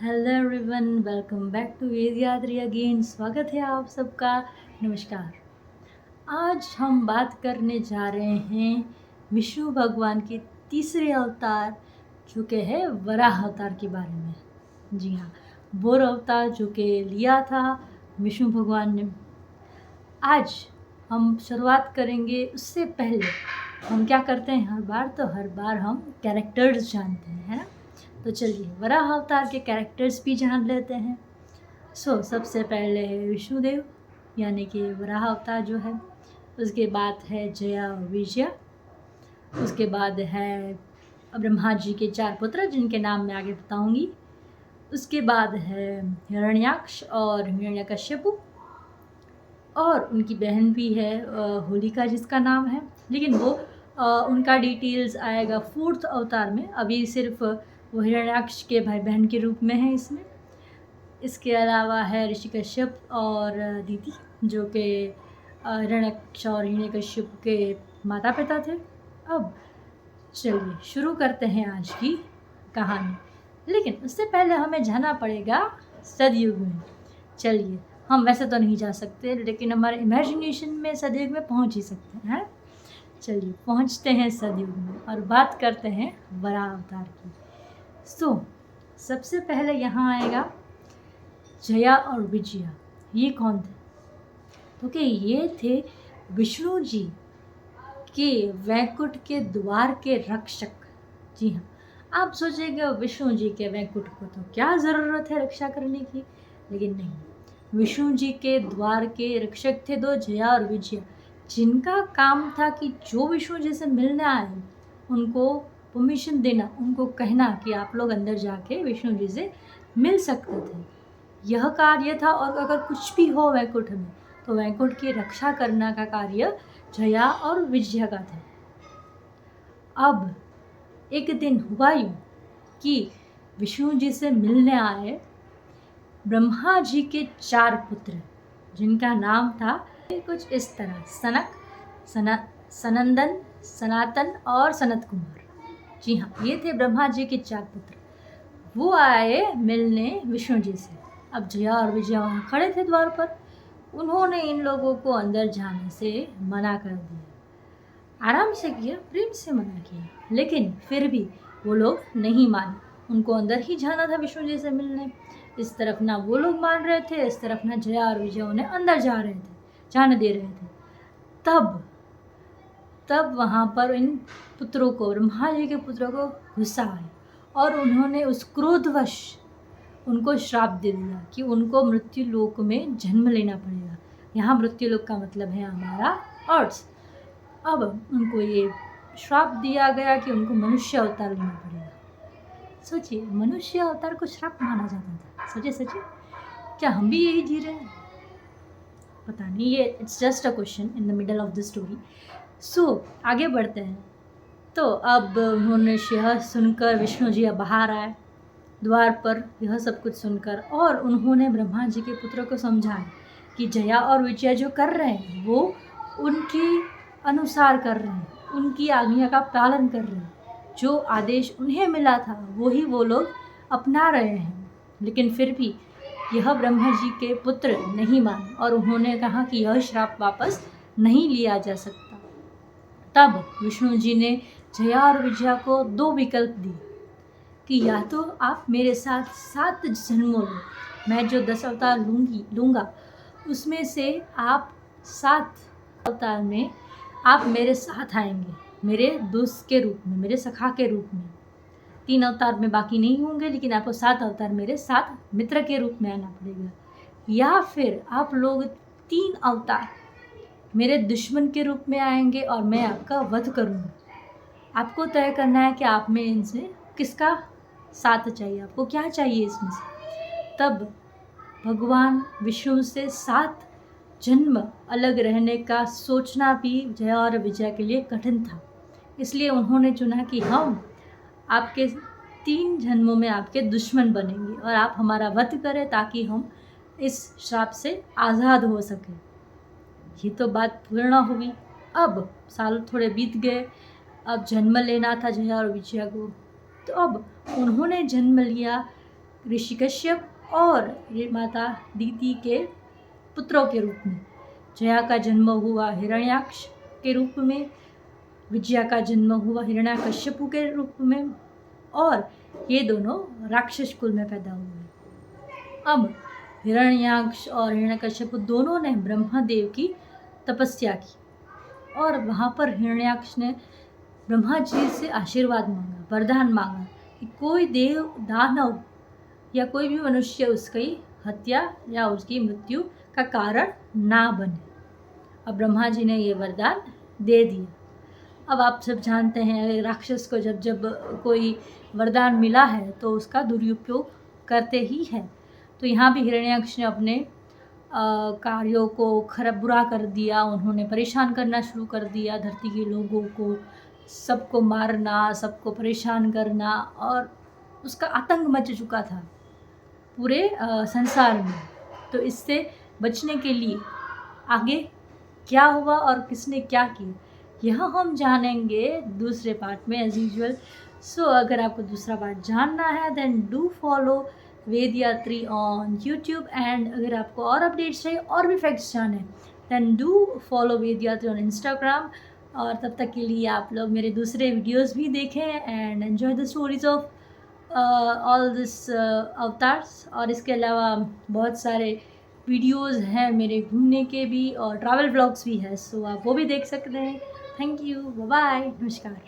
Hello everyone, welcome back to Vedyatri again. स्वागत है आप सबका। नमस्कार। आज हम बात करने जा रहे हैं विष्णु भगवान के तीसरे अवतार जो कि है वराह अवतार के बारे में। जी हाँ, वो अवतार जो कि लिया था विष्णु भगवान ने। आज हम शुरुआत करेंगे। उससे पहले हम क्या करते हैं, हर बार हम कैरेक्टर्स जानते हैं, है ना। तो चलिए वराह अवतार के कैरेक्टर्स भी जान लेते हैं। सबसे पहले है विष्णुदेव, यानी कि वराह अवतार जो है। उसके बाद है जया और विजया। उसके बाद है ब्रह्मा जी के 4 पुत्र जिनके नाम मैं आगे बताऊंगी। उसके बाद है हिरण्याक्ष और हिरण्यकश्यपु, और उनकी बहन भी है होलिका जिसका नाम है, लेकिन वो उनका डिटेल्स आएगा 4th अवतार में। अभी सिर्फ वो हिरण्याक्ष के भाई बहन के रूप में है इसमें। इसके अलावा है ऋषि कश्यप और दीति, जो कि हिरण्याक्ष और हिरण्यकश्यप के माता पिता थे। अब चलिए शुरू करते हैं आज की कहानी, लेकिन उससे पहले हमें जाना पड़ेगा सतयुग में। चलिए, हम वैसे तो नहीं जा सकते, लेकिन हमारे इमेजिनेशन में सतयुग में पहुंच ही सकते हैं। चलिए पहुंचते हैं सतयुग में और बात करते हैं वराह अवतार की। सबसे पहले यहाँ आएगा जया और विजया। ये कौन थे? क्योंकि ये थे विष्णु जी के वैकुंठ के द्वार के रक्षक। जी हाँ, आप सोचेंगे विष्णु जी के वैकुंठ को तो क्या ज़रूरत है रक्षा करने की, लेकिन नहीं, विष्णु जी के द्वार के रक्षक थे 2, जया और विजया, जिनका काम था कि जो विष्णु जी से मिलने आए उनको परमिशन देना, उनको कहना कि आप लोग अंदर जाके विष्णु जी से मिल सकते थे। यह कार्य था। और अगर कुछ भी हो वैकुंठ में तो वैकुंठ की रक्षा करना का कार्य जया और विजया का था। अब एक दिन हुआ यूं कि विष्णु जी से मिलने आए ब्रह्मा जी के 4 पुत्र, जिनका नाम था कुछ इस तरह: सनंदन, सनातन और सनत कुमार। जी हाँ, ये थे ब्रह्मा जी के 4 पुत्र। वो आए मिलने विष्णु जी से। अब जया और विजया वहाँ खड़े थे द्वार पर। उन्होंने इन लोगों को अंदर जाने से मना कर दिया। आराम से किया, प्रेम से मना किया, लेकिन फिर भी वो लोग नहीं माने। उनको अंदर ही जाना था विष्णु जी से मिलने। इस तरफ ना वो लोग मान रहे थे, इस तरफ ना जया और विजय उन्हें अंदर जाने दे रहे थे। तब वहाँ पर इन पुत्रों को, ब्रह्मा जी के पुत्रों को गुस्सा आया और उन्होंने उस क्रोधवश उनको श्राप दे दिया कि उनको मृत्यु लोक में जन्म लेना पड़ेगा। यहाँ मृत्यु लोक का मतलब है हमारा अर्थ। अब उनको ये श्राप दिया गया कि उनको मनुष्य अवतार लेना पड़ेगा। सोचिए, मनुष्य अवतार को श्राप माना जाता था। सोचिए, क्या हम भी यही जी रहे हैं? पता नहीं, ये it's just a question in the middle of the story. आगे बढ़ते हैं। तो अब उन्होंने यह सुनकर विष्णु जी बाहर आए द्वार पर, यह सब कुछ सुनकर, और उन्होंने ब्रह्मा जी के पुत्रों को समझाया कि जया और विजया जो कर रहे हैं वो उनके अनुसार कर रहे हैं, उनकी आज्ञा का पालन कर रहे हैं। जो आदेश उन्हें मिला था वही वो लोग अपना रहे हैं। लेकिन फिर भी यह ब्रह्मा जी के पुत्र नहीं माने और उन्होंने कहा कि यह श्राप वापस नहीं लिया जा सकता। तब विष्णु जी ने जया और विजया को 2 विकल्प दिए कि या तो आप मेरे साथ 7 जन्मों में, मैं जो 10 अवतार लूँगा उसमें से आप 7 अवतार में आप मेरे साथ आएंगे, मेरे दोस्त के रूप में, मेरे सखा के रूप में। 3 अवतार में बाकी नहीं होंगे, लेकिन आपको 7 अवतार मेरे साथ मित्र के रूप में आना पड़ेगा। या फिर आप लोग 3 अवतार मेरे दुश्मन के रूप में आएंगे और मैं आपका वध करूँगा। आपको तय करना है कि आप में इनसे किसका साथ चाहिए, आपको क्या चाहिए इसमें से। तब भगवान विष्णु से 7 जन्म अलग रहने का सोचना भी जया और विजया के लिए कठिन था। इसलिए उन्होंने चुना कि हम आपके 3 जन्मों में आपके दुश्मन बनेंगे और आप हमारा वध करें ताकि हम इस श्राप से आज़ाद हो सकें। ये तो बात पूर्ण हुई। अब साल थोड़े बीत गए, अब जन्म लेना था जया और विजया को। तो अब उन्होंने जन्म लिया ऋषि कश्यप और ये माता दीति के पुत्रों के रूप में। जया का जन्म हुआ हिरण्याक्ष के रूप में, विजया का जन्म हुआ हिरण्यकश्यपु के रूप में, और ये दोनों राक्षस कुल में पैदा हुए। अब हिरण्याक्ष और हिरण्यकश्यपु दोनों ने ब्रह्मदेव की तपस्या की, और वहाँ पर हिरण्याक्ष ने ब्रह्मा जी से आशीर्वाद मांगा, वरदान मांगा कि कोई देव, दानव या कोई भी मनुष्य उसकी हत्या या उसकी मृत्यु का कारण ना बने। अब ब्रह्मा जी ने ये वरदान दे दिया। अब आप सब जानते हैं राक्षस को जब जब कोई वरदान मिला है तो उसका दुरुपयोग करते ही है। तो यहाँ भी हिरण्याक्ष ने अपने कार्यों को बुरा कर दिया। उन्होंने परेशान करना शुरू कर दिया धरती के लोगों को, सबको मारना, सबको परेशान करना, और उसका आतंक मच चुका था पूरे संसार में। तो इससे बचने के लिए आगे क्या हुआ और किसने क्या किया, यह हम जानेंगे दूसरे पार्ट में एज यूजुअल। सो अगर आपको दूसरा पार्ट जानना है then do follow Vedyatri on YouTube, and अगर आपको और अपडेट्स चाहिए और भी फैक्ट्स जाने then do follow Vedyatri on Instagram. और तब तक के लिए आप लोग मेरे दूसरे वीडियोस भी देखें and enjoy the stories of all this avatars. और इसके अलावा बहुत सारे वीडियोस हैं मेरे घूमने के भी और ट्रैवल ब्लॉग्स भी है, सो आप वो भी देख सकते हैं। थैंक यू, बाय बाय, नमस्कार।